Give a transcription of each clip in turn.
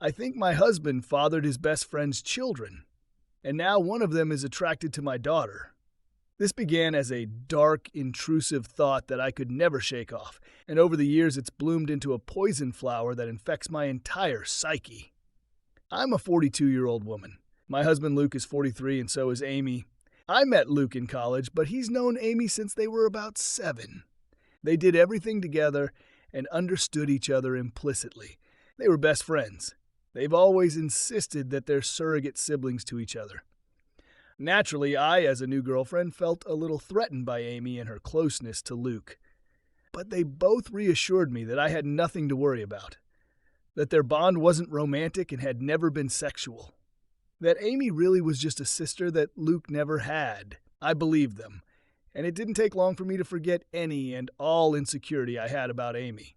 I think my husband fathered his best friend's children, and now one of them is attracted to my daughter. This began as a dark, intrusive thought that I could never shake off, and over the years it's bloomed into a poison flower that infects my entire psyche. I'm a 42-year-old woman. My husband Luke is 43 and so is Amy. I met Luke in college, but he's known Amy since they were about 7. They did everything together and understood each other implicitly. They were best friends. They've always insisted that they're surrogate siblings to each other. Naturally, I, as a new girlfriend, felt a little threatened by Amy and her closeness to Luke. But they both reassured me that I had nothing to worry about, that their bond wasn't romantic and had never been sexual, that Amy really was just a sister that Luke never had. I believed them, and it didn't take long for me to forget any and all insecurity I had about Amy.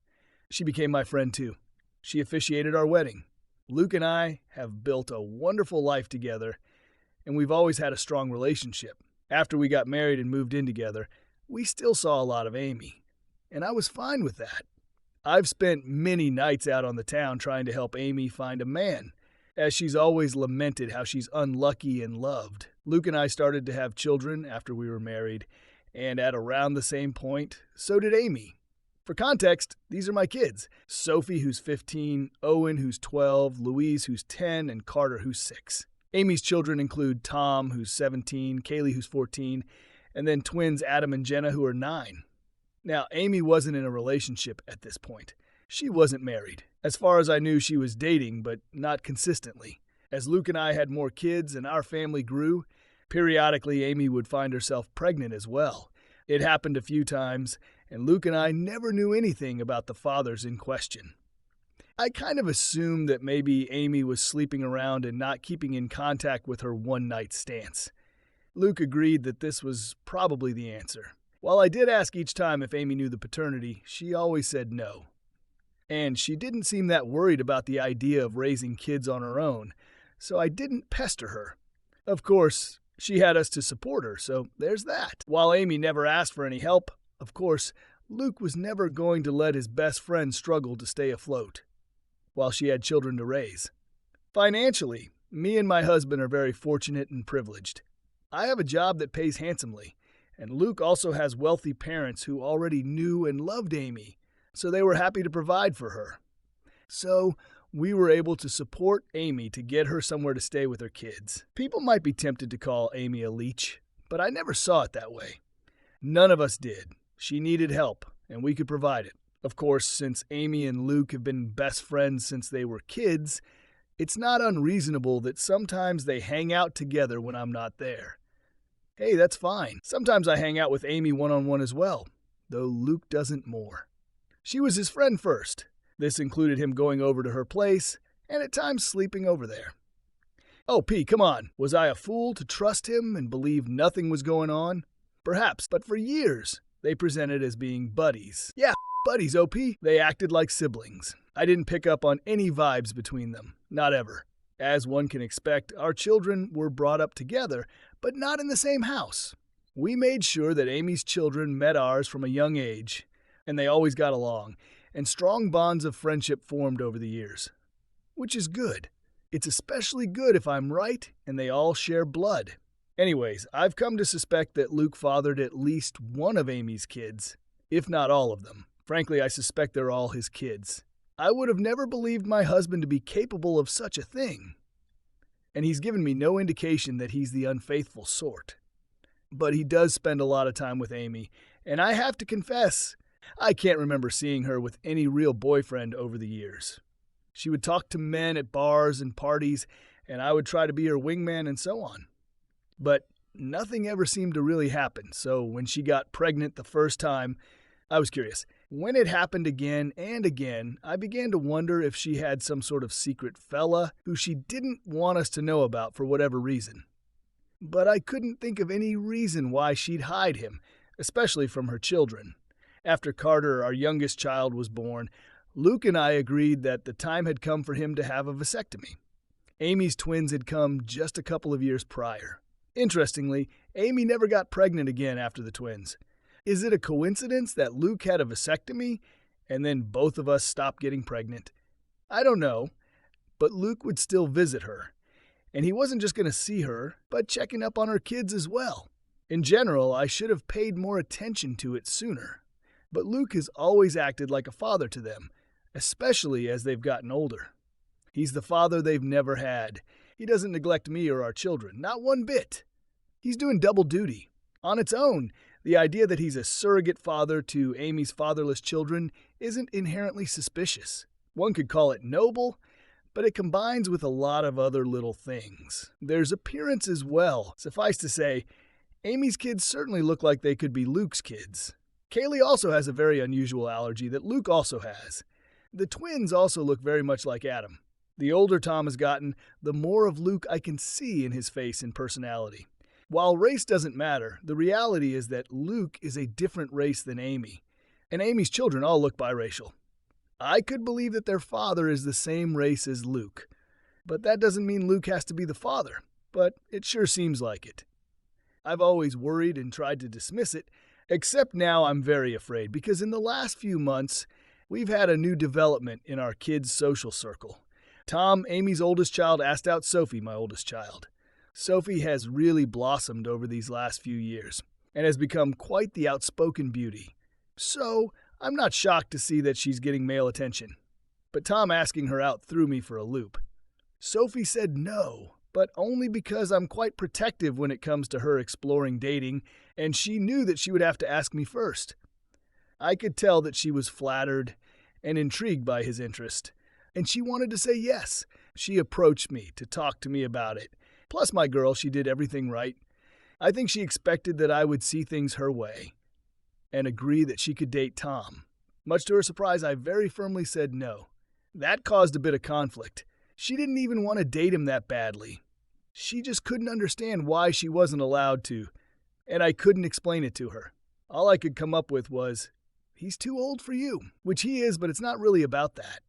She became my friend too. She officiated our wedding. Luke and I have built a wonderful life together, and we've always had a strong relationship. After we got married and moved in together, we still saw a lot of Amy, and I was fine with that. I've spent many nights out on the town trying to help Amy find a man, as she's always lamented how she's unlucky in loved. Luke and I started to have children after we were married, and at around the same point, so did Amy. For context, these are my kids: Sophie, who's 15, Owen, who's 12, Louise, who's 10, and Carter, who's 6. Amy's children include Tom, who's 17, Kaylee, who's 14, and then twins Adam and Jenna, who are 9. Now, Amy wasn't in a relationship at this point. She wasn't married. As far as I knew, she was dating, but not consistently. As Luke and I had more kids and our family grew, periodically Amy would find herself pregnant as well. It happened a few times, and Luke and I never knew anything about the fathers in question. I kind of assumed that maybe Amy was sleeping around and not keeping in contact with her one-night stance. Luke agreed that this was probably the answer. While I did ask each time if Amy knew the paternity, she always said no. And she didn't seem that worried about the idea of raising kids on her own, so I didn't pester her. Of course, she had us to support her, so there's that. While Amy never asked for any help, of course, Luke was never going to let his best friend struggle to stay afloat while she had children to raise. Financially, me and my husband are very fortunate and privileged. I have a job that pays handsomely, and Luke also has wealthy parents who already knew and loved Amy, so they were happy to provide for her. So we were able to support Amy to get her somewhere to stay with her kids. People might be tempted to call Amy a leech, but I never saw it that way. None of us did. She needed help, and we could provide it. Of course, since Amy and Luke have been best friends since they were kids, it's not unreasonable that sometimes they hang out together when I'm not there. Hey, that's fine. Sometimes I hang out with Amy one-on-one as well, though Luke doesn't more. She was his friend first. This included him going over to her place, and at times sleeping over there. Oh, P, come on. Was I a fool to trust him and believe nothing was going on? Perhaps, but for years, they presented as being buddies. Yeah, buddies, OP. They acted like siblings. I didn't pick up on any vibes between them. Not ever. As one can expect, our children were brought up together, but not in the same house. We made sure that Amy's children met ours from a young age, and they always got along, and strong bonds of friendship formed over the years. Which is good. It's especially good if I'm right and they all share blood. Anyways, I've come to suspect that Luke fathered at least one of Amy's kids, if not all of them. Frankly, I suspect they're all his kids. I would have never believed my husband to be capable of such a thing. And he's given me no indication that he's the unfaithful sort. But he does spend a lot of time with Amy, and I have to confess, I can't remember seeing her with any real boyfriend over the years. She would talk to men at bars and parties, and I would try to be her wingman and so on. But nothing ever seemed to really happen, so when she got pregnant the first time, I was curious. When it happened again and again, I began to wonder if she had some sort of secret fella who she didn't want us to know about for whatever reason. But I couldn't think of any reason why she'd hide him, especially from her children. After Carter, our youngest child, was born, Luke and I agreed that the time had come for him to have a vasectomy. Amy's twins had come just a couple of years prior. Interestingly, Amy never got pregnant again after the twins. Is it a coincidence that Luke had a vasectomy and then both of us stopped getting pregnant? I don't know, but Luke would still visit her. And he wasn't just going to see her, but checking up on her kids as well. In general, I should have paid more attention to it sooner. But Luke has always acted like a father to them, especially as they've gotten older. He's the father they've never had. He doesn't neglect me or our children, not one bit. He's doing double duty. On its own, the idea that he's a surrogate father to Amy's fatherless children isn't inherently suspicious. One could call it noble, but it combines with a lot of other little things. There's appearance as well. Suffice to say, Amy's kids certainly look like they could be Luke's kids. Kaylee also has a very unusual allergy that Luke also has. The twins also look very much like Adam. The older Tom has gotten, the more of Luke I can see in his face and personality. While race doesn't matter, the reality is that Luke is a different race than Amy, and Amy's children all look biracial. I could believe that their father is the same race as Luke, but that doesn't mean Luke has to be the father, but it sure seems like it. I've always worried and tried to dismiss it, except now I'm very afraid because in the last few months, we've had a new development in our kids' social circle. Tom, Amy's oldest child, asked out Sophie, my oldest child. Sophie has really blossomed over these last few years and has become quite the outspoken beauty. So, I'm not shocked to see that she's getting male attention. But Tom asking her out threw me for a loop. Sophie said no, but only because I'm quite protective when it comes to her exploring dating, and she knew that she would have to ask me first. I could tell that she was flattered and intrigued by his interest, and she wanted to say yes. She approached me to talk to me about it. Plus, my girl, she did everything right. I think she expected that I would see things her way and agree that she could date Tom. Much to her surprise, I very firmly said no. That caused a bit of conflict. She didn't even want to date him that badly. She just couldn't understand why she wasn't allowed to, and I couldn't explain it to her. All I could come up with was, he's too old for you, which he is, but it's not really about that.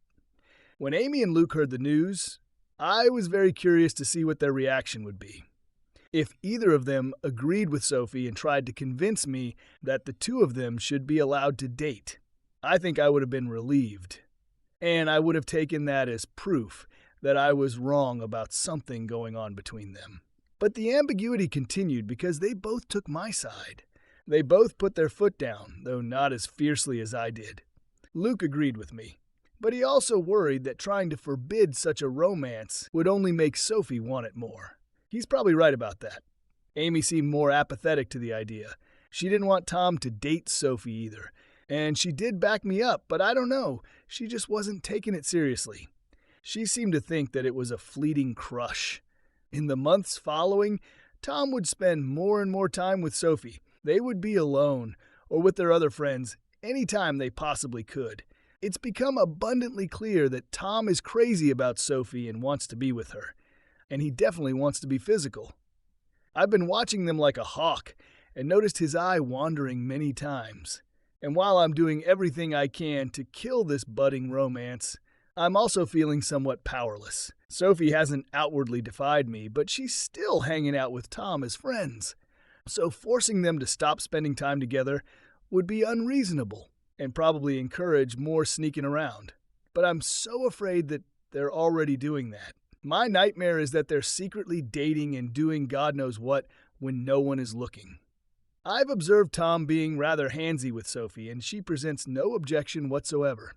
When Amy and Luke heard the news, I was very curious to see what their reaction would be. If either of them agreed with Sophie and tried to convince me that the two of them should be allowed to date, I think I would have been relieved. And I would have taken that as proof that I was wrong about something going on between them. But the ambiguity continued because they both took my side. They both put their foot down, though not as fiercely as I did. Luke agreed with me, but he also worried that trying to forbid such a romance would only make Sophie want it more. He's probably right about that. Amy seemed more apathetic to the idea. She didn't want Tom to date Sophie either, and she did back me up, but I don't know, she just wasn't taking it seriously. She seemed to think that it was a fleeting crush. In the months following, Tom would spend more and more time with Sophie. They would be alone, or with their other friends, anytime they possibly could. It's become abundantly clear that Tom is crazy about Sophie and wants to be with her. And he definitely wants to be physical. I've been watching them like a hawk and noticed his eye wandering many times. And while I'm doing everything I can to kill this budding romance, I'm also feeling somewhat powerless. Sophie hasn't outwardly defied me, but she's still hanging out with Tom as friends. So forcing them to stop spending time together would be unreasonable and probably encourage more sneaking around. But I'm so afraid that they're already doing that. My nightmare is that they're secretly dating and doing God knows what when no one is looking. I've observed Tom being rather handsy with Sophie, and she presents no objection whatsoever.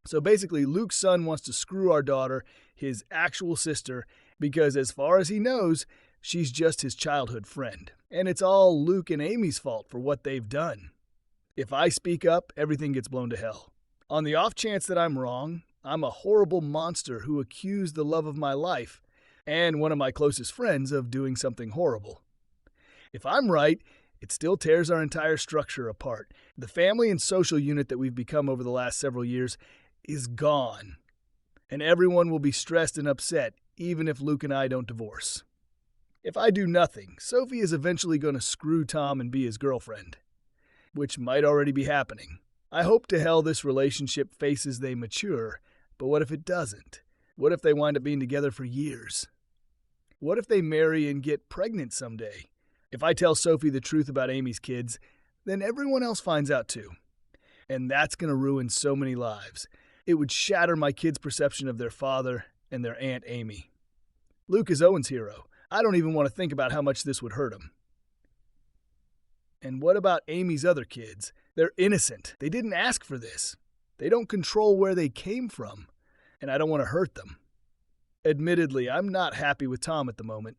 So basically, Luke's son wants to screw our daughter, his actual sister, because as far as he knows, she's just his childhood friend. And it's all Luke and Amy's fault for what they've done. If I speak up, everything gets blown to hell. On the off chance that I'm wrong, I'm a horrible monster who accused the love of my life and one of my closest friends of doing something horrible. If I'm right, it still tears our entire structure apart. The family and social unit that we've become over the last several years is gone. And everyone will be stressed and upset, even if Luke and I don't divorce. If I do nothing, Sophie is eventually going to screw Tom and be his girlfriend, which might already be happening. I hope to hell this relationship faces they mature, but what if it doesn't? What if they wind up being together for years? What if they marry and get pregnant someday? If I tell Sophie the truth about Amy's kids, then everyone else finds out too. And that's going to ruin so many lives. It would shatter my kids' perception of their father and their Aunt Amy. Luke is Owen's hero. I don't even want to think about how much this would hurt him. And what about Amy's other kids? They're innocent. They didn't ask for this. They don't control where they came from, and I don't want to hurt them. Admittedly, I'm not happy with Tom at the moment.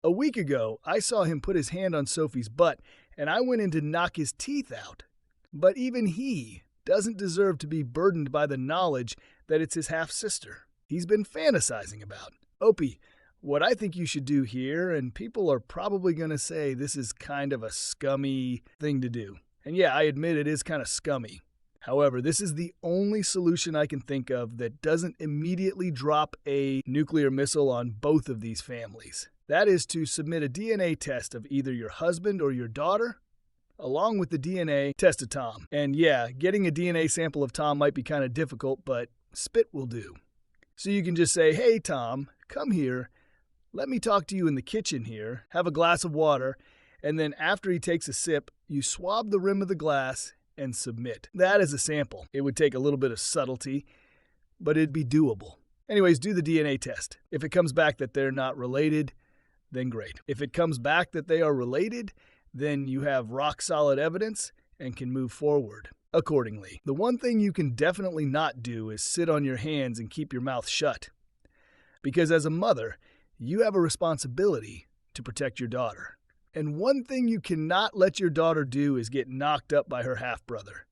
A week ago, I saw him put his hand on Sophie's butt, and I went in to knock his teeth out. But even he doesn't deserve to be burdened by the knowledge that it's his half-sister he's been fantasizing about. Opie, what I think you should do here, and people are probably going to say this is kind of a scummy thing to do. And yeah, I admit it is kind of scummy. However, this is the only solution I can think of that doesn't immediately drop a nuclear missile on both of these families. That is to submit a DNA test of either your husband or your daughter, along with the DNA test of Tom. And yeah, getting a DNA sample of Tom might be kind of difficult, but spit will do. So you can just say, hey Tom, come here, let me talk to you in the kitchen here, have a glass of water, and then after he takes a sip, you swab the rim of the glass and submit. That is a sample. It would take a little bit of subtlety, but it'd be doable. Anyways, do the DNA test. If it comes back that they're not related, then great. If it comes back that they are related, then you have rock-solid evidence and can move forward accordingly. The one thing you can definitely not do is sit on your hands and keep your mouth shut. Because as a mother, you have a responsibility to protect your daughter. And one thing you cannot let your daughter do is get knocked up by her half-brother.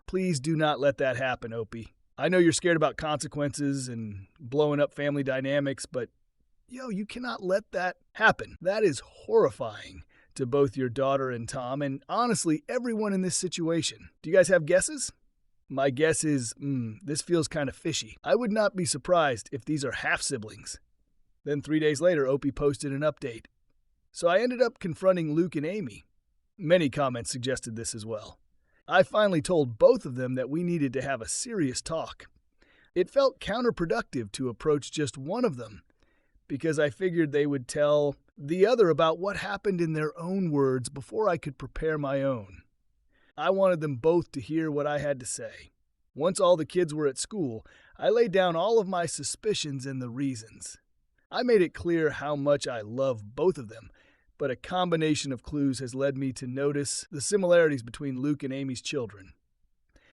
Please do not let that happen, Opie. I know you're scared about consequences and blowing up family dynamics, but you cannot let that happen. That is horrifying to both your daughter and Tom, and honestly, everyone in this situation. Do you guys have guesses? My guess is, this feels kind of fishy. I would not be surprised if these are half-siblings. Then 3 days later, Opie posted an update. So I ended up confronting Luke and Amy. Many comments suggested this as well. I finally told both of them that we needed to have a serious talk. It felt counterproductive to approach just one of them, because I figured they would tell the other about what happened in their own words before I could prepare my own. I wanted them both to hear what I had to say. Once all the kids were at school, I laid down all of my suspicions and the reasons. I made it clear how much I love both of them, but a combination of clues has led me to notice the similarities between Luke and Amy's children.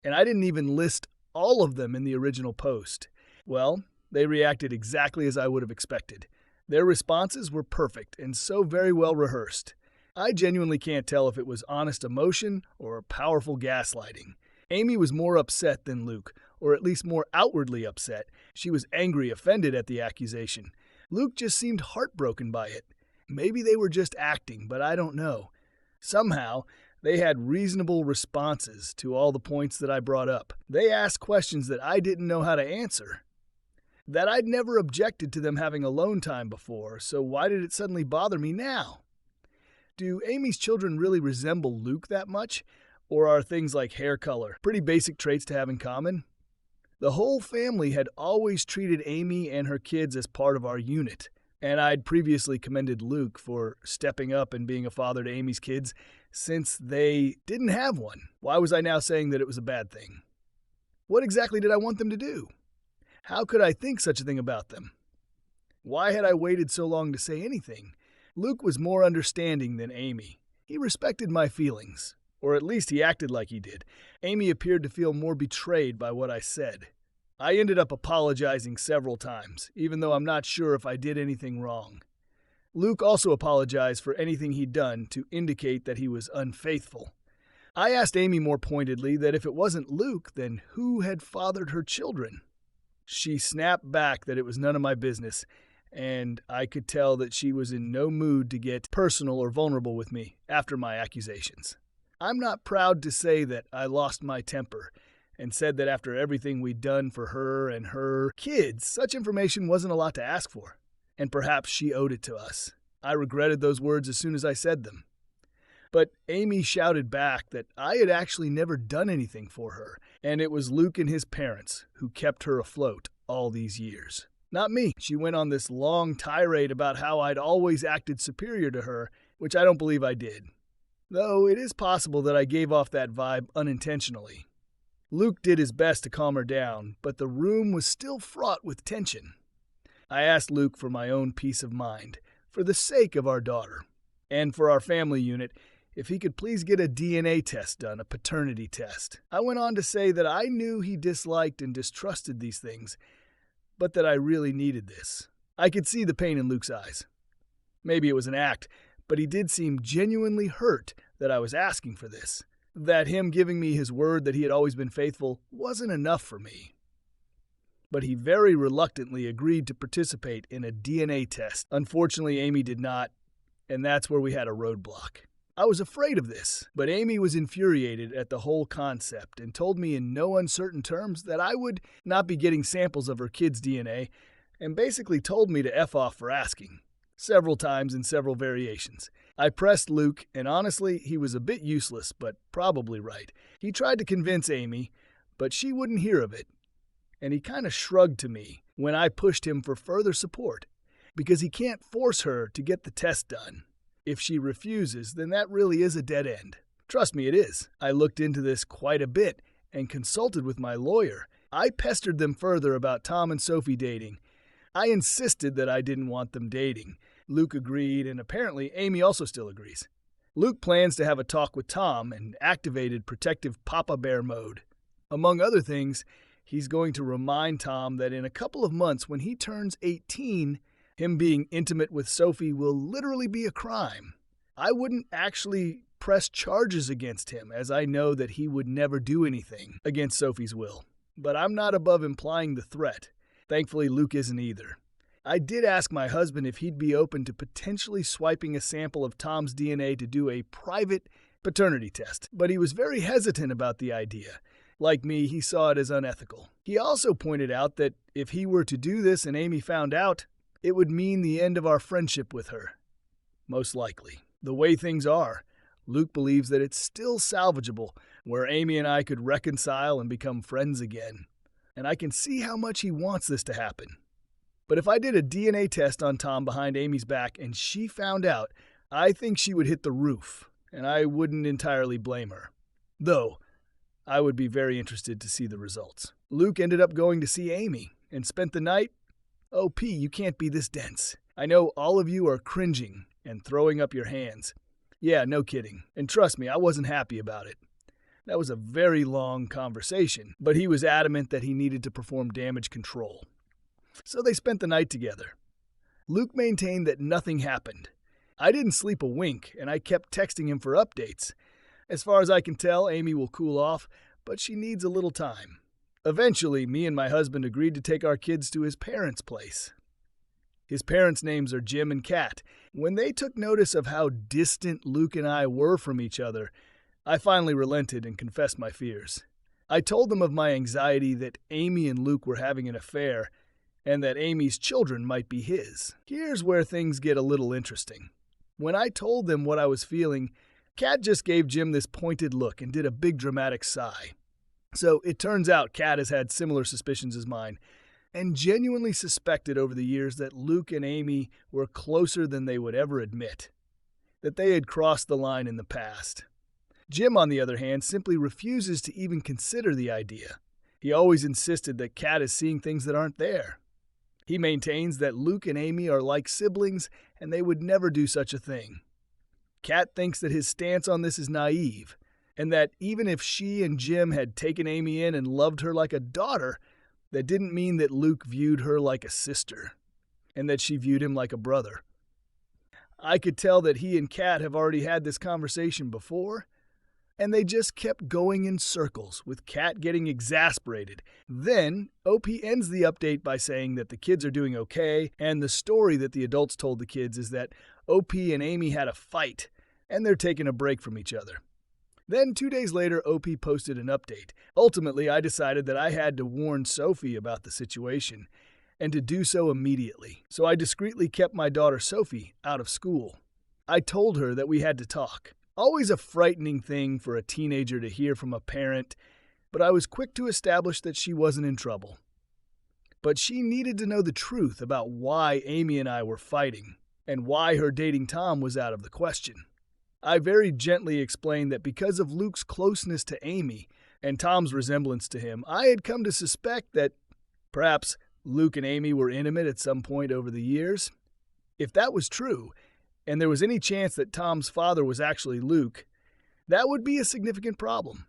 And I didn't even list all of them in the original post. Well, they reacted exactly as I would have expected. Their responses were perfect and so very well rehearsed. I genuinely can't tell if it was honest emotion or powerful gaslighting. Amy was more upset than Luke, or at least more outwardly upset. She was angry, offended at the accusation. Luke just seemed heartbroken by it. Maybe they were just acting, but I don't know. Somehow, they had reasonable responses to all the points that I brought up. They asked questions that I didn't know how to answer. That I'd never objected to them having alone time before, so why did it suddenly bother me now? Do Amy's children really resemble Luke that much? Or are things like hair color pretty basic traits to have in common? The whole family had always treated Amy and her kids as part of our unit, and I'd previously commended Luke for stepping up and being a father to Amy's kids since they didn't have one. Why was I now saying that it was a bad thing? What exactly did I want them to do? How could I think such a thing about them? Why had I waited so long to say anything? Luke was more understanding than Amy. He respected my feelings, or at least he acted like he did. Amy appeared to feel more betrayed by what I said. I ended up apologizing several times, even though I'm not sure if I did anything wrong. Luke also apologized for anything he'd done to indicate that he was unfaithful. I asked Amy more pointedly that if it wasn't Luke, then who had fathered her children? She snapped back that it was none of my business, and I could tell that she was in no mood to get personal or vulnerable with me after my accusations. I'm not proud to say that I lost my temper and said that after everything we'd done for her and her kids, such information wasn't a lot to ask for, and perhaps she owed it to us. I regretted those words as soon as I said them. But Amy shouted back that I had actually never done anything for her, and it was Luke and his parents who kept her afloat all these years. Not me. She went on this long tirade about how I'd always acted superior to her, which I don't believe I did. Though it is possible that I gave off that vibe unintentionally. Luke did his best to calm her down, but the room was still fraught with tension. I asked Luke for my own peace of mind, for the sake of our daughter, and for our family unit, if he could please get a DNA test done, a paternity test. I went on to say that I knew he disliked and distrusted these things, but that I really needed this. I could see the pain in Luke's eyes. Maybe it was an act, but he did seem genuinely hurt that I was asking for this, that him giving me his word that he had always been faithful wasn't enough for me. But he very reluctantly agreed to participate in a DNA test. Unfortunately, Amy did not, and that's where we had a roadblock. I was afraid of this, but Amy was infuriated at the whole concept and told me in no uncertain terms that I would not be getting samples of her kid's DNA, and basically told me to F off for asking, several times in several variations. I pressed Luke, and honestly, he was a bit useless, but probably right. He tried to convince Amy, but she wouldn't hear of it. And he kind of shrugged to me when I pushed him for further support, because he can't force her to get the test done. If she refuses, then that really is a dead end. Trust me, it is. I looked into this quite a bit and consulted with my lawyer. I pestered them further about Tom and Sophie dating. I insisted that I didn't want them dating. Luke agreed, and apparently Amy also still agrees. Luke plans to have a talk with Tom and activated protective Papa Bear mode. Among other things, he's going to remind Tom that in a couple of months when he turns 18, him being intimate with Sophie will literally be a crime. I wouldn't actually press charges against him, as I know that he would never do anything against Sophie's will. But I'm not above implying the threat. Thankfully, Luke isn't either. I did ask my husband if he'd be open to potentially swiping a sample of Tom's DNA to do a private paternity test, but he was very hesitant about the idea. Like me, he saw it as unethical. He also pointed out that if he were to do this and Amy found out, it would mean the end of our friendship with her. Most likely. The way things are, Luke believes that it's still salvageable, where Amy and I could reconcile and become friends again. And I can see how much he wants this to happen. But if I did a DNA test on Tom behind Amy's back and she found out, I think she would hit the roof, and I wouldn't entirely blame her. Though, I would be very interested to see the results. Luke ended up going to see Amy and spent the night. OP, you can't be this dense. I know all of you are cringing and throwing up your hands. Yeah, no kidding. And trust me, I wasn't happy about it. That was a very long conversation, but he was adamant that he needed to perform damage control. So they spent the night together. Luke maintained that nothing happened. I didn't sleep a wink, and I kept texting him for updates. As far as I can tell, Amy will cool off, but she needs a little time. Eventually, me and my husband agreed to take our kids to his parents' place. His parents' names are Jim and Kat. When they took notice of how distant Luke and I were from each other, I finally relented and confessed my fears. I told them of my anxiety that Amy and Luke were having an affair, and that Amy's children might be his. Here's where things get a little interesting. When I told them what I was feeling, Kat just gave Jim this pointed look and did a big dramatic sigh. So it turns out Kat has had similar suspicions as mine, and genuinely suspected over the years that Luke and Amy were closer than they would ever admit, that they had crossed the line in the past. Jim, on the other hand, simply refuses to even consider the idea. He always insisted that Kat is seeing things that aren't there. He maintains that Luke and Amy are like siblings and they would never do such a thing. Kat thinks that his stance on this is naive, and that even if she and Jim had taken Amy in and loved her like a daughter, that didn't mean that Luke viewed her like a sister, and that she viewed him like a brother. I could tell that he and Kat have already had this conversation before, and they just kept going in circles, with Kat getting exasperated. Then, OP ends the update by saying that the kids are doing okay, and the story that the adults told the kids is that OP and Amy had a fight, and they're taking a break from each other. Then 2 days later, OP posted an update. Ultimately, I decided that I had to warn Sophie about the situation, and to do so immediately. So I discreetly kept my daughter Sophie out of school. I told her that we had to talk. Always a frightening thing for a teenager to hear from a parent, but I was quick to establish that she wasn't in trouble. But she needed to know the truth about why Amy and I were fighting, and why her dating Tom was out of the question. I very gently explained that because of Luke's closeness to Amy and Tom's resemblance to him, I had come to suspect that perhaps Luke and Amy were intimate at some point over the years. If that was true, and there was any chance that Tom's father was actually Luke, that would be a significant problem.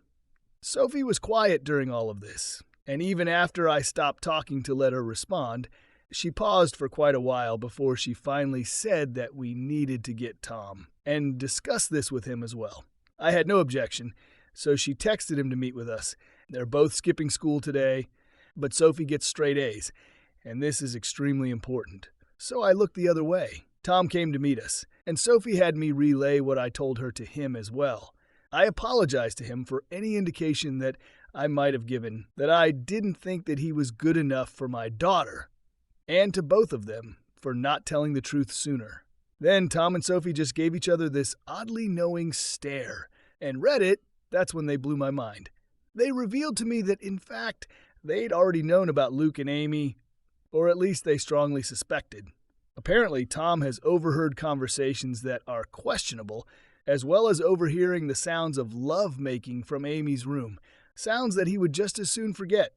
Sophie was quiet during all of this, and even after I stopped talking to let her respond, she paused for quite a while before she finally said that we needed to get Tom, and discuss this with him as well. I had no objection, so she texted him to meet with us. They're both skipping school today, but Sophie gets straight A's, and this is extremely important. So I looked the other way. Tom came to meet us, and Sophie had me relay what I told her to him as well. I apologized to him for any indication that I might have given that I didn't think that he was good enough for my daughter, and to both of them for not telling the truth sooner. Then Tom and Sophie just gave each other this oddly knowing stare, and read it, that's when they blew my mind. They revealed to me that, in fact, they'd already known about Luke and Amy, or at least they strongly suspected. Apparently, Tom has overheard conversations that are questionable, as well as overhearing the sounds of love-making from Amy's room, sounds that he would just as soon forget.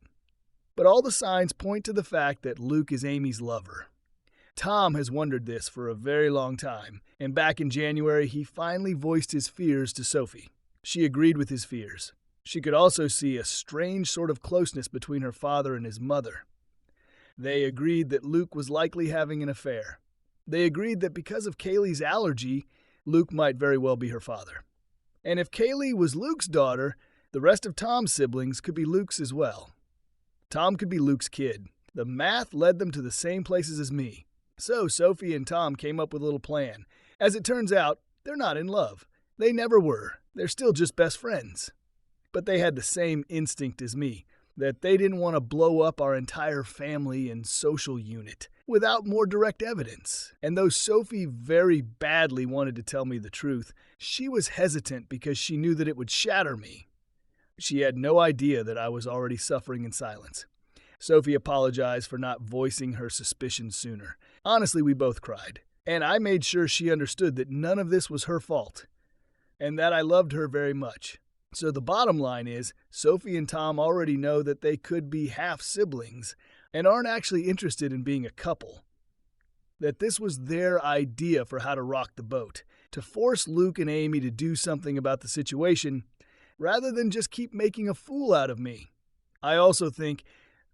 But all the signs point to the fact that Luke is Amy's lover. Tom has wondered this for a very long time, and back in January he finally voiced his fears to Sophie. She agreed with his fears. She could also see a strange sort of closeness between her father and his mother. They agreed that Luke was likely having an affair. They agreed that because of Kaylee's allergy, Luke might very well be her father. And if Kaylee was Luke's daughter, the rest of Tom's siblings could be Luke's as well. Tom could be Luke's kid. The math led them to the same places as me. So Sophie and Tom came up with a little plan. As it turns out, they're not in love. They never were. They're still just best friends. But they had the same instinct as me, that they didn't want to blow up our entire family and social unit without more direct evidence. And though Sophie very badly wanted to tell me the truth, she was hesitant because she knew that it would shatter me. She had no idea that I was already suffering in silence. Sophie apologized for not voicing her suspicions sooner. Honestly, we both cried. And I made sure she understood that none of this was her fault, and that I loved her very much. So the bottom line is, Sophie and Tom already know that they could be half-siblings and aren't actually interested in being a couple. That this was their idea for how to rock the boat, to force Luke and Amy to do something about the situation, rather than just keep making a fool out of me. I also think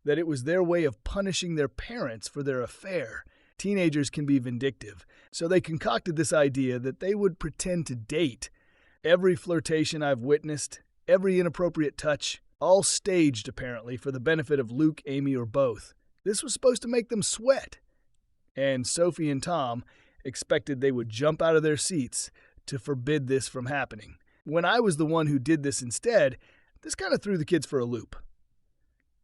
that it was their way of punishing their parents for their affair. Teenagers can be vindictive, so they concocted this idea that they would pretend to date. Every flirtation I've witnessed, every inappropriate touch, all staged apparently for the benefit of Luke, Amy, or both. This was supposed to make them sweat. And Sophie and Tom expected they would jump out of their seats to forbid this from happening. When I was the one who did this instead, this kind of threw the kids for a loop.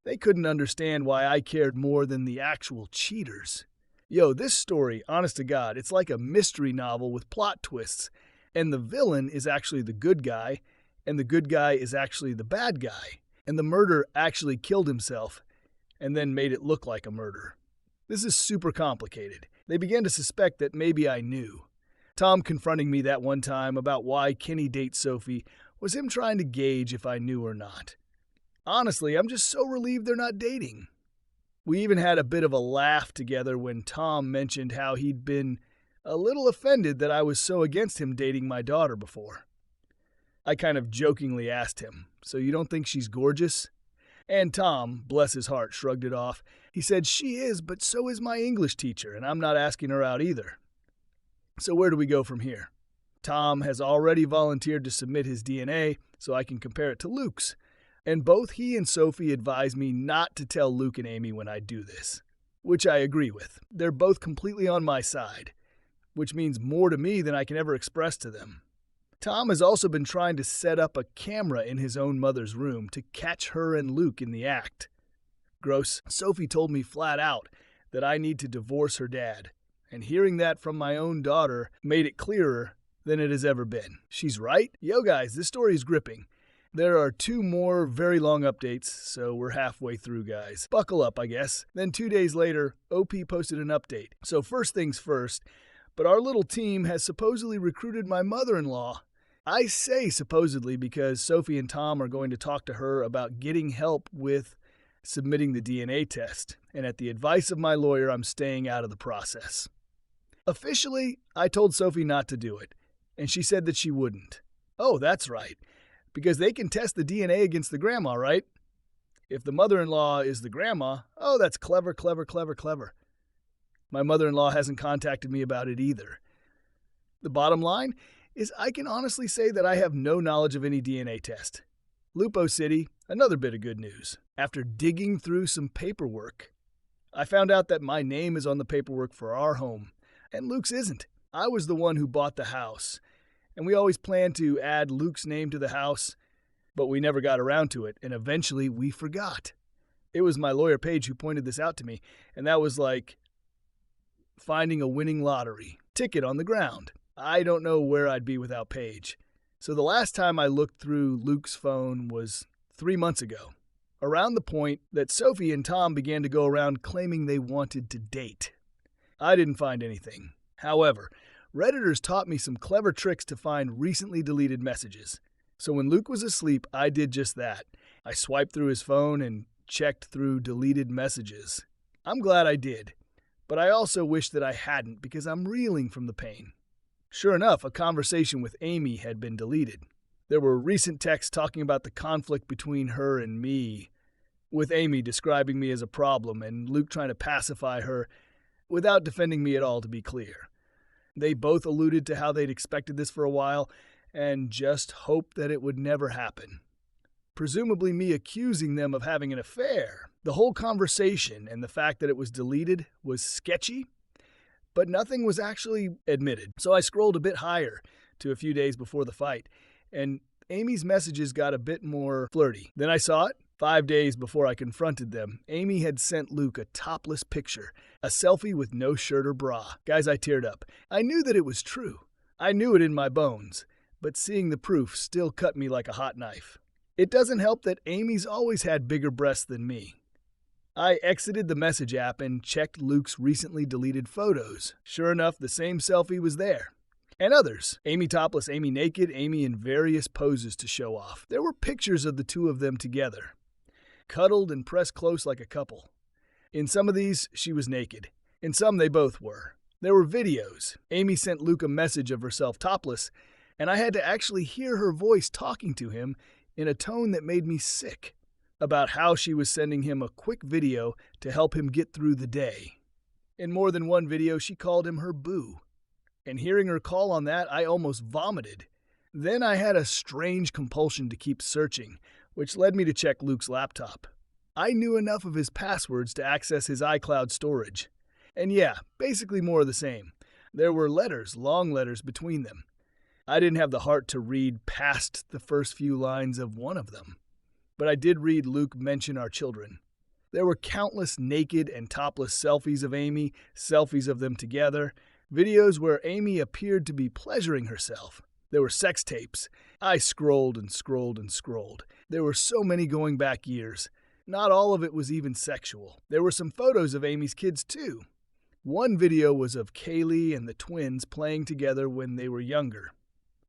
They couldn't understand why I cared more than the actual cheaters. Yo, this story, honest to God, it's like a mystery novel with plot twists. And the villain is actually the good guy, and the good guy is actually the bad guy. And the murderer actually killed himself, and then made it look like a murder. This is super complicated. They began to suspect that maybe I knew. Tom confronting me that one time about why Kenny dates Sophie was him trying to gauge if I knew or not. Honestly, I'm just so relieved they're not dating. We even had a bit of a laugh together when Tom mentioned how he'd been a little offended that I was so against him dating my daughter before. I kind of jokingly asked him, "So you don't think she's gorgeous?" And Tom, bless his heart, shrugged it off. He said, "She is, but so is my English teacher, and I'm not asking her out either." So where do we go from here? Tom has already volunteered to submit his DNA so I can compare it to Luke's. And both he and Sophie advised me not to tell Luke and Amy when I do this, which I agree with. They're both completely on my side, which means more to me than I can ever express to them. Tom has also been trying to set up a camera in his own mother's room to catch her and Luke in the act. Gross. Sophie told me flat out that I need to divorce her dad, and hearing that from my own daughter made it clearer than it has ever been. She's right. Yo guys, this story is gripping. There are 2 more very long updates, so we're halfway through, guys. Buckle up, I guess. Then 2 days later, OP posted an update. So first things first, but our little team has supposedly recruited my mother-in-law. I say supposedly because Sophie and Tom are going to talk to her about getting help with submitting the DNA test, and at the advice of my lawyer, I'm staying out of the process. Officially, I told Sophie not to do it, and she said that she wouldn't. Oh, that's right, because they can test the DNA against the grandma, right? If the mother-in-law is the grandma, oh, that's clever, clever, clever, clever. My mother-in-law hasn't contacted me about it either. The bottom line is I can honestly say that I have no knowledge of any DNA test. Lupo City, another bit of good news. After digging through some paperwork, I found out that my name is on the paperwork for our home, and Luke's isn't. I was the one who bought the house, and we always planned to add Luke's name to the house, but we never got around to it, and eventually we forgot. It was my lawyer Paige who pointed this out to me, and that was like finding a winning lottery ticket on the ground. I don't know where I'd be without Paige. So the last time I looked through Luke's phone was 3 months ago, around the point that Sophie and Tom began to go around claiming they wanted to date. I didn't find anything. However, Redditors taught me some clever tricks to find recently deleted messages. So when Luke was asleep, I did just that. I swiped through his phone and checked through deleted messages. I'm glad I did, but I also wish that I hadn't because I'm reeling from the pain. Sure enough, a conversation with Amy had been deleted. There were recent texts talking about the conflict between her and me, with Amy describing me as a problem and Luke trying to pacify her without defending me at all, to be clear. They both alluded to how they'd expected this for a while and just hoped that it would never happen. Presumably me accusing them of having an affair. The whole conversation and the fact that it was deleted was sketchy, but nothing was actually admitted. So I scrolled a bit higher to a few days before the fight, and Amy's messages got a bit more flirty. Then I saw it. 5 days before I confronted them, Amy had sent Luke a topless picture, a selfie with no shirt or bra. Guys, I teared up. I knew that it was true. I knew it in my bones, but seeing the proof still cut me like a hot knife. It doesn't help that Amy's always had bigger breasts than me. I exited the message app and checked Luke's recently deleted photos. Sure enough, the same selfie was there. And others. Amy topless, Amy naked, Amy in various poses to show off. There were pictures of the two of them together, cuddled and pressed close like a couple. In some of these, she was naked. In some, they both were. There were videos. Amy sent Luke a message of herself topless, and I had to actually hear her voice talking to him in a tone that made me sick, about how she was sending him a quick video to help him get through the day. In more than one video, she called him her boo. And hearing her call on that, I almost vomited. Then I had a strange compulsion to keep searching, which led me to check Luke's laptop. I knew enough of his passwords to access his iCloud storage. And yeah, basically more of the same. There were letters, long letters between them. I didn't have the heart to read past the first few lines of one of them. But I did read Luke mention our children. There were countless naked and topless selfies of Amy, selfies of them together, videos where Amy appeared to be pleasuring herself. There were sex tapes. I scrolled and scrolled and scrolled. There were so many going back years. Not all of it was even sexual. There were some photos of Amy's kids too. One video was of Kaylee and the twins playing together when they were younger,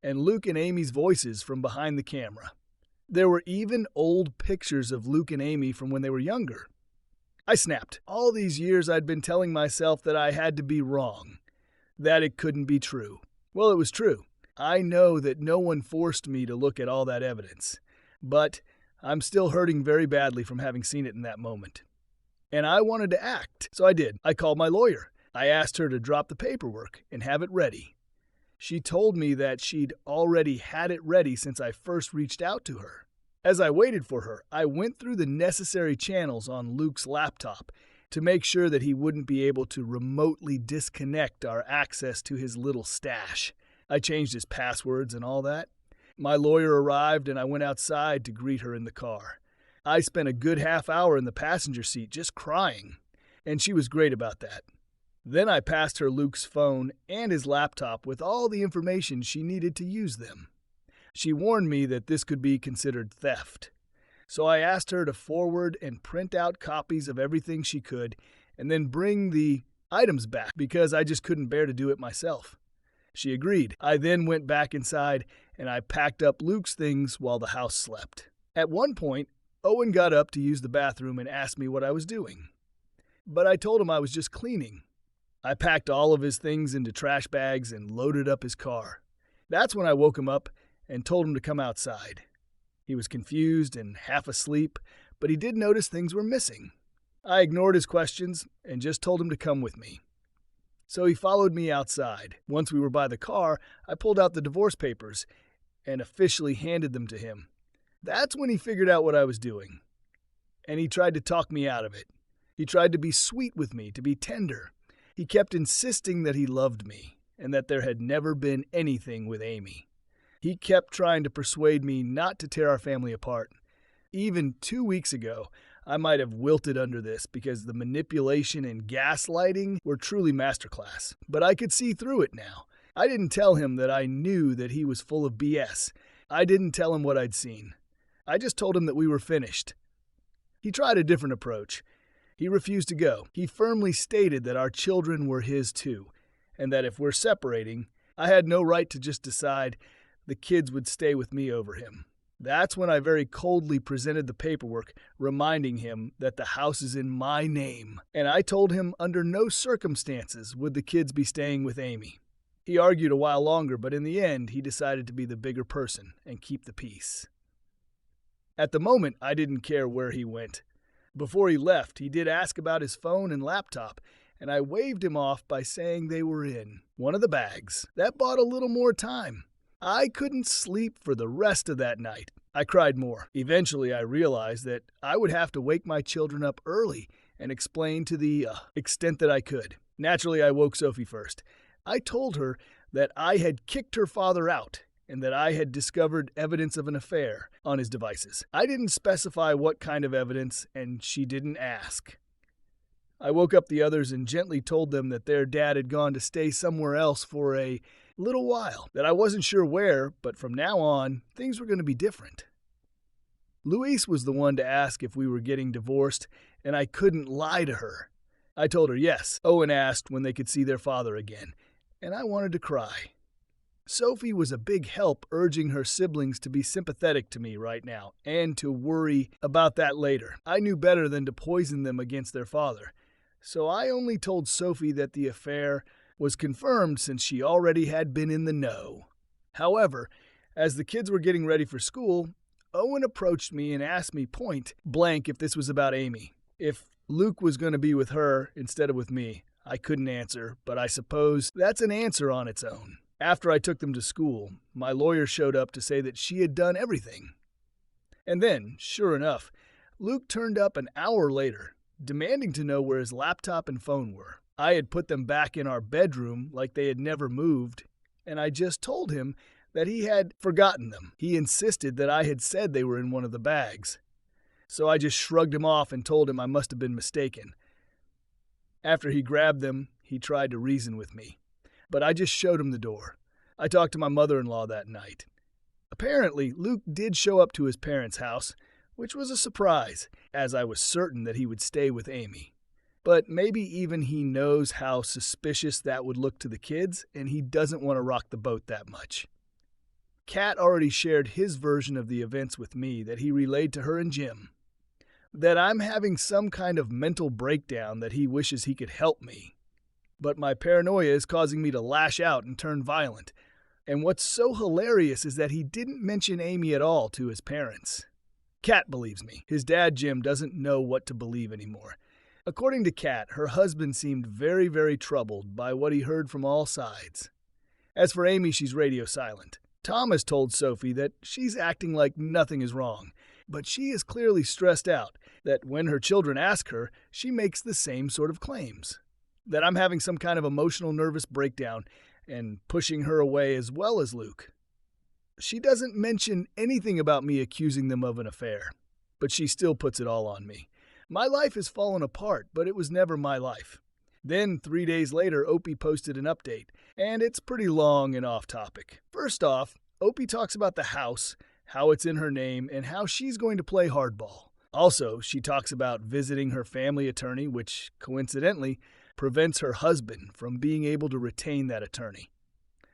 and Luke and Amy's voices from behind the camera. There were even old pictures of Luke and Amy from when they were younger. I snapped. All these years I'd been telling myself that I had to be wrong, that it couldn't be true. Well, it was true. I know that no one forced me to look at all that evidence, but I'm still hurting very badly from having seen it in that moment. And I wanted to act, so I did. I called my lawyer. I asked her to drop the paperwork and have it ready. She told me that she'd already had it ready since I first reached out to her. As I waited for her, I went through the necessary channels on Luke's laptop to make sure that he wouldn't be able to remotely disconnect our access to his little stash. I changed his passwords and all that. My lawyer arrived and I went outside to greet her in the car. I spent a good half hour in the passenger seat just crying, and she was great about that. Then I passed her Luke's phone and his laptop with all the information she needed to use them. She warned me that this could be considered theft. So I asked her to forward and print out copies of everything she could and then bring the items back because I just couldn't bear to do it myself. She agreed. I then went back inside and I packed up Luke's things while the house slept. At one point, Owen got up to use the bathroom and asked me what I was doing. But I told him I was just cleaning. I packed all of his things into trash bags and loaded up his car. That's when I woke him up and told him to come outside. He was confused and half asleep, but he did notice things were missing. I ignored his questions and just told him to come with me. So he followed me outside. Once we were by the car, I pulled out the divorce papers and officially handed them to him. That's when he figured out what I was doing. And he tried to talk me out of it. He tried to be sweet with me, to be tender. He kept insisting that he loved me and that there had never been anything with Amy. He kept trying to persuade me not to tear our family apart. Even 2 weeks ago, I might have wilted under this because the manipulation and gaslighting were truly masterclass. But I could see through it now. I didn't tell him that I knew that he was full of BS. I didn't tell him what I'd seen. I just told him that we were finished. He tried a different approach. He refused to go. He firmly stated that our children were his too, and that if we're separating, I had no right to just decide the kids would stay with me over him. That's when I very coldly presented the paperwork, reminding him that the house is in my name, and I told him under no circumstances would the kids be staying with Amy. He argued a while longer, but in the end, he decided to be the bigger person and keep the peace. At the moment, I didn't care where he went. Before he left, he did ask about his phone and laptop, and I waved him off by saying they were in one of the bags. That bought a little more time. I couldn't sleep for the rest of that night. I cried more. Eventually, I realized that I would have to wake my children up early and explain to the extent that I could. Naturally, I woke Sophie first. I told her that I had kicked her father out and that I had discovered evidence of an affair on his devices. I didn't specify what kind of evidence, and she didn't ask. I woke up the others and gently told them that their dad had gone to stay somewhere else for a little while, that I wasn't sure where, but from now on, things were going to be different. Louise was the one to ask if we were getting divorced, and I couldn't lie to her. I told her yes. Owen asked when they could see their father again, and I wanted to cry. Sophie was a big help urging her siblings to be sympathetic to me right now and to worry about that later. I knew better than to poison them against their father, so I only told Sophie that the affair was confirmed since she already had been in the know. However, as the kids were getting ready for school, Owen approached me and asked me point blank if this was about Amy. If Luke was going to be with her instead of with me. I couldn't answer, but I suppose that's an answer on its own. After I took them to school, my lawyer showed up to say that she had done everything. And then, sure enough, Luke turned up an hour later, demanding to know where his laptop and phone were. I had put them back in our bedroom like they had never moved, and I just told him that he had forgotten them. He insisted that I had said they were in one of the bags. So I just shrugged him off and told him I must have been mistaken. After he grabbed them, he tried to reason with me, but I just showed him the door. I talked to my mother-in-law that night. Apparently, Luke did show up to his parents' house, which was a surprise, as I was certain that he would stay with Amy. But maybe even he knows how suspicious that would look to the kids, and he doesn't want to rock the boat that much. Kat already shared his version of the events with me that he relayed to her and Jim. That I'm having some kind of mental breakdown that he wishes he could help me. But my paranoia is causing me to lash out and turn violent. And what's so hilarious is that he didn't mention Amy at all to his parents. Kat believes me. His dad, Jim, doesn't know what to believe anymore. According to Kat, her husband seemed very, very troubled by what he heard from all sides. As for Amy, she's radio silent. Tom has told Sophie that she's acting like nothing is wrong, but she is clearly stressed out, that when her children ask her, she makes the same sort of claims. That I'm having some kind of emotional nervous breakdown and pushing her away as well as Luke. She doesn't mention anything about me accusing them of an affair, but she still puts it all on me. My life has fallen apart, but it was never my life. Then, 3 days later, Opie posted an update, and it's pretty long and off-topic. First off, Opie talks about the house, how it's in her name, and how she's going to play hardball. Also, she talks about visiting her family attorney, which, coincidentally, prevents her husband from being able to retain that attorney.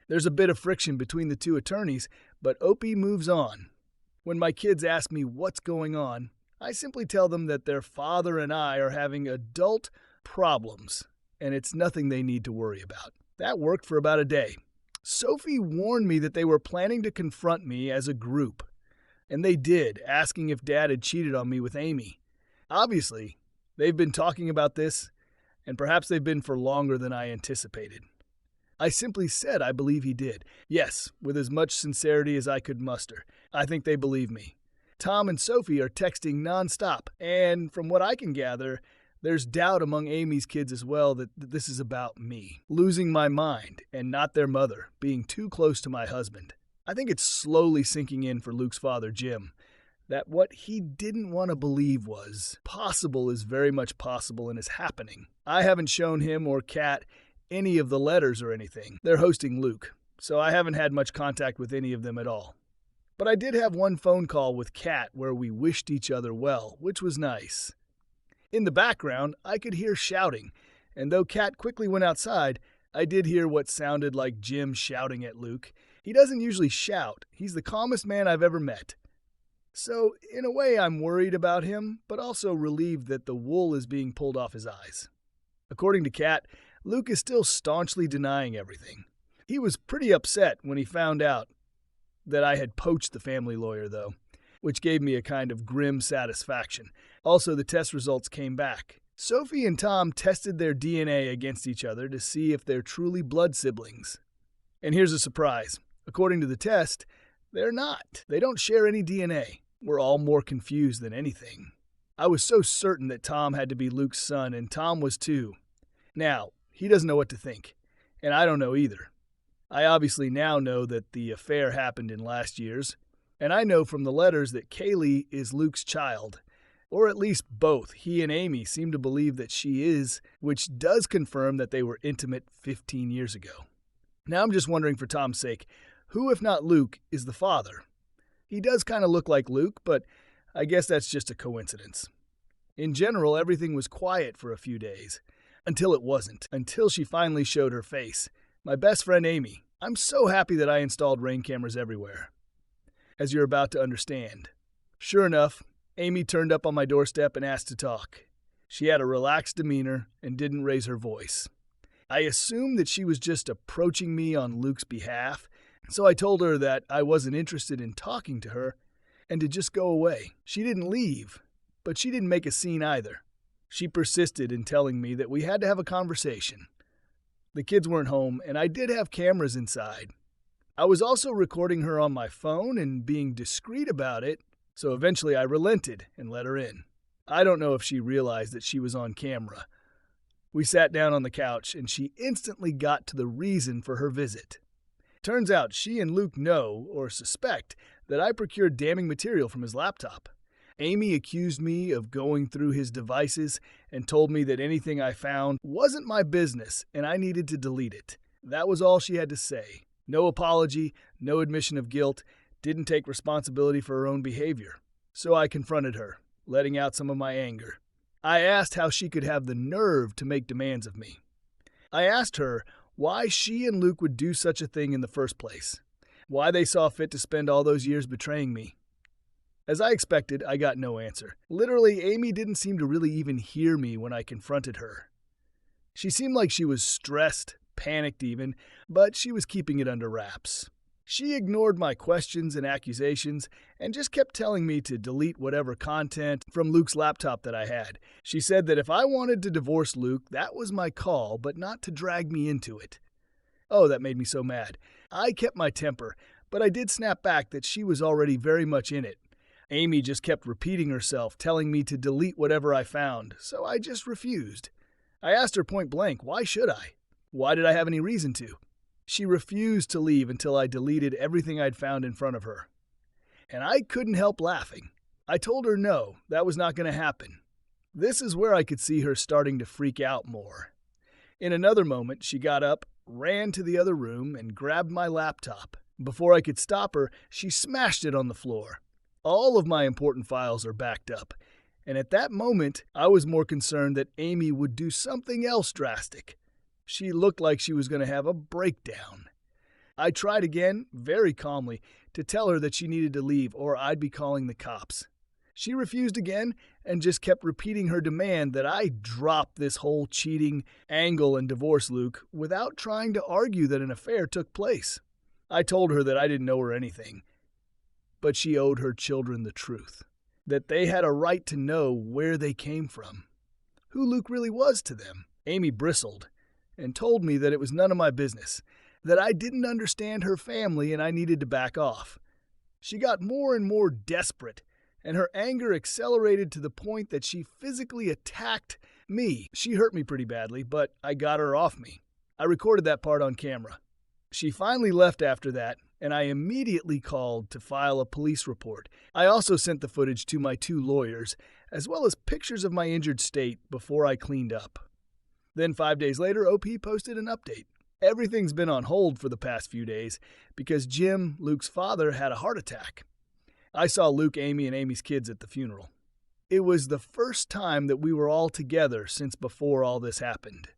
There's a bit of friction between the two attorneys, but Opie moves on. When my kids ask me what's going on, I simply tell them that their father and I are having adult problems, and it's nothing they need to worry about. That worked for about a day. Sophie warned me that they were planning to confront me as a group, and they did, asking if Dad had cheated on me with Amy. Obviously, they've been talking about this, and perhaps they've been for longer than I anticipated. I simply said I believe he did. Yes, with as much sincerity as I could muster. I think they believe me. Tom and Sophie are texting nonstop, and from what I can gather, there's doubt among Amy's kids as well that this is about me, losing my mind, and not their mother, being too close to my husband. I think it's slowly sinking in for Luke's father, Jim, that what he didn't want to believe was possible is very much possible and is happening. I haven't shown him or Kat any of the letters or anything. They're hosting Luke, so I haven't had much contact with any of them at all. But I did have one phone call with Kat where we wished each other well, which was nice. In the background, I could hear shouting, and though Kat quickly went outside, I did hear what sounded like Jim shouting at Luke. He doesn't usually shout. He's the calmest man I've ever met. So, in a way, I'm worried about him, but also relieved that the wool is being pulled off his eyes. According to Kat, Luke is still staunchly denying everything. He was pretty upset when he found out that I had poached the family lawyer, though, which gave me a kind of grim satisfaction. Also, the test results came back. Sophie and Tom tested their DNA against each other to see if they're truly blood siblings. And here's a surprise. According to the test, they're not. They don't share any DNA. We're all more confused than anything. I was so certain that Tom had to be Luke's son, and Tom was too. Now, he doesn't know what to think, and I don't know either. I obviously now know that the affair happened in last year's, and I know from the letters that Kaylee is Luke's child. Or at least both. He and Amy seem to believe that she is, which does confirm that they were intimate 15 years ago. Now I'm just wondering for Tom's sake, who if not Luke is the father? He does kind of look like Luke, but I guess that's just a coincidence. In general, everything was quiet for a few days. Until it wasn't. Until she finally showed her face. My best friend Amy. I'm so happy that I installed Ring cameras everywhere. As you're about to understand. Sure enough, Amy turned up on my doorstep and asked to talk. She had a relaxed demeanor and didn't raise her voice. I assumed that she was just approaching me on Luke's behalf, so I told her that I wasn't interested in talking to her and to just go away. She didn't leave, but she didn't make a scene either. She persisted in telling me that we had to have a conversation. The kids weren't home, and I did have cameras inside. I was also recording her on my phone and being discreet about it, so eventually I relented and let her in. I don't know if she realized that she was on camera. We sat down on the couch, and she instantly got to the reason for her visit. Turns out she and Luke know, or suspect, that I procured damning material from his laptop. Amy accused me of going through his devices and told me that anything I found wasn't my business and I needed to delete it. That was all she had to say. No apology, no admission of guilt, didn't take responsibility for her own behavior. So I confronted her, letting out some of my anger. I asked how she could have the nerve to make demands of me. I asked her why she and Luke would do such a thing in the first place, why they saw fit to spend all those years betraying me. As I expected, I got no answer. Literally, Amy didn't seem to really even hear me when I confronted her. She seemed like she was stressed, panicked even, but she was keeping it under wraps. She ignored my questions and accusations and just kept telling me to delete whatever content from Luke's laptop that I had. She said that if I wanted to divorce Luke, that was my call, but not to drag me into it. Oh, that made me so mad. I kept my temper, but I did snap back that she was already very much in it. Amy just kept repeating herself, telling me to delete whatever I found, so I just refused. I asked her point blank, why should I? Why did I have any reason to? She refused to leave until I deleted everything I'd found in front of her. And I couldn't help laughing. I told her no, that was not going to happen. This is where I could see her starting to freak out more. In another moment, she got up, ran to the other room, and grabbed my laptop. Before I could stop her, she smashed it on the floor. All of my important files are backed up, and at that moment, I was more concerned that Amy would do something else drastic. She looked like she was going to have a breakdown. I tried again, very calmly, to tell her that she needed to leave or I'd be calling the cops. She refused again and just kept repeating her demand that I drop this whole cheating angle and divorce Luke without trying to argue that an affair took place. I told her that I didn't know her anything, but she owed her children the truth, that they had a right to know where they came from, who Luke really was to them. Amy bristled and told me that it was none of my business, that I didn't understand her family and I needed to back off. She got more and more desperate, and her anger accelerated to the point that she physically attacked me. She hurt me pretty badly, but I got her off me. I recorded that part on camera. She finally left after that, and I immediately called to file a police report. I also sent the footage to my 2 lawyers, as well as pictures of my injured state before I cleaned up. Then 5 days later, OP posted an update. Everything's been on hold for the past few days because Jim, Luke's father, had a heart attack. I saw Luke, Amy, and Amy's kids at the funeral. It was the first time that we were all together since before all this happened.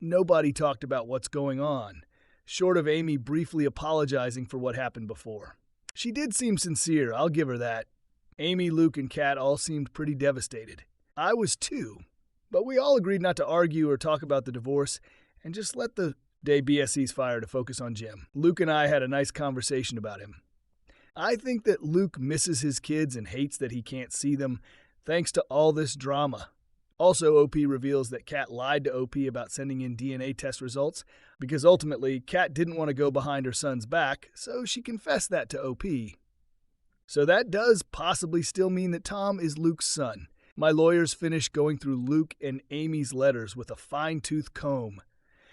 Nobody talked about what's going on, short of Amy briefly apologizing for what happened before. She did seem sincere, I'll give her that. Amy, Luke, and Kat all seemed pretty devastated. I was too, but we all agreed not to argue or talk about the divorce and just let the day BSC's fire to focus on Jim. Luke and I had a nice conversation about him. I think that Luke misses his kids and hates that he can't see them, thanks to all this drama. Also, OP reveals that Kat lied to OP about sending in DNA test results, because ultimately, Kat didn't want to go behind her son's back, so she confessed that to OP. So that does possibly still mean that Tom is Luke's son. My lawyers finished going through Luke and Amy's letters with a fine-tooth comb.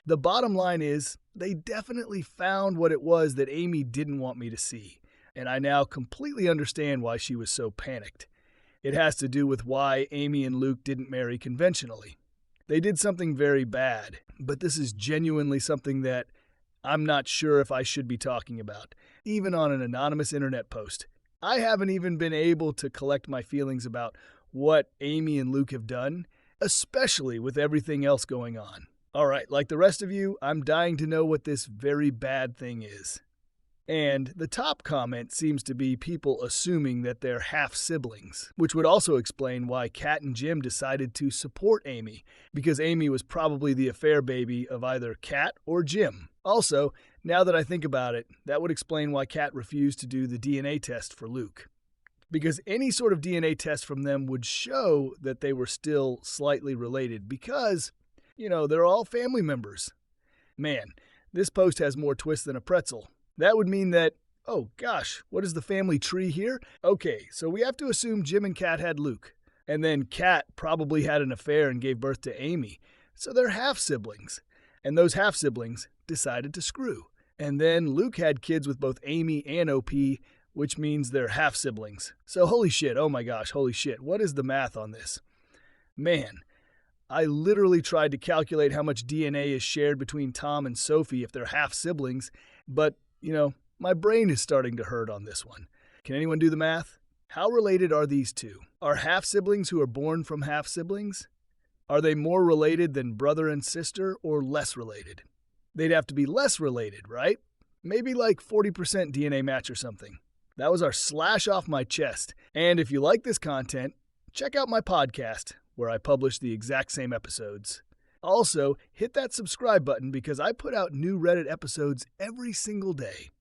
The bottom line is, they definitely found what it was that Amy didn't want me to see, and I now completely understand why she was so panicked. It has to do with why Amy and Luke didn't marry conventionally. They did something very bad, but this is genuinely something that I'm not sure if I should be talking about, even on an anonymous internet post. I haven't even been able to collect my feelings about what Amy and Luke have done, especially with everything else going on. All right, like the rest of you, I'm dying to know what this very bad thing is. And the top comment seems to be people assuming that they're half-siblings, which would also explain why Kat and Jim decided to support Amy, because Amy was probably the affair baby of either Kat or Jim. Also, now that I think about it, that would explain why Kat refused to do the DNA test for Luke. Because any sort of DNA test from them would show that they were still slightly related, because they're all family members. Man, this post has more twists than a pretzel. That would mean that, oh gosh, what is the family tree here? Okay, so we have to assume Jim and Kat had Luke. And then Kat probably had an affair and gave birth to Amy. So they're half-siblings. And those half-siblings decided to screw. And then Luke had kids with both Amy and OP, which means they're half-siblings. So holy shit, oh my gosh, holy shit, what is the math on this? Man, I literally tried to calculate how much DNA is shared between Tom and Sophie if they're half-siblings, but, my brain is starting to hurt on this one. Can anyone do the math? How related are these two? Are half-siblings who are born from half-siblings? Are they more related than brother and sister or less related? They'd have to be less related, right? Maybe like 40% DNA match or something. That was our slash off my chest. And if you like this content, check out my podcast, where I publish the exact same episodes. Also, hit that subscribe button because I put out new Reddit episodes every single day.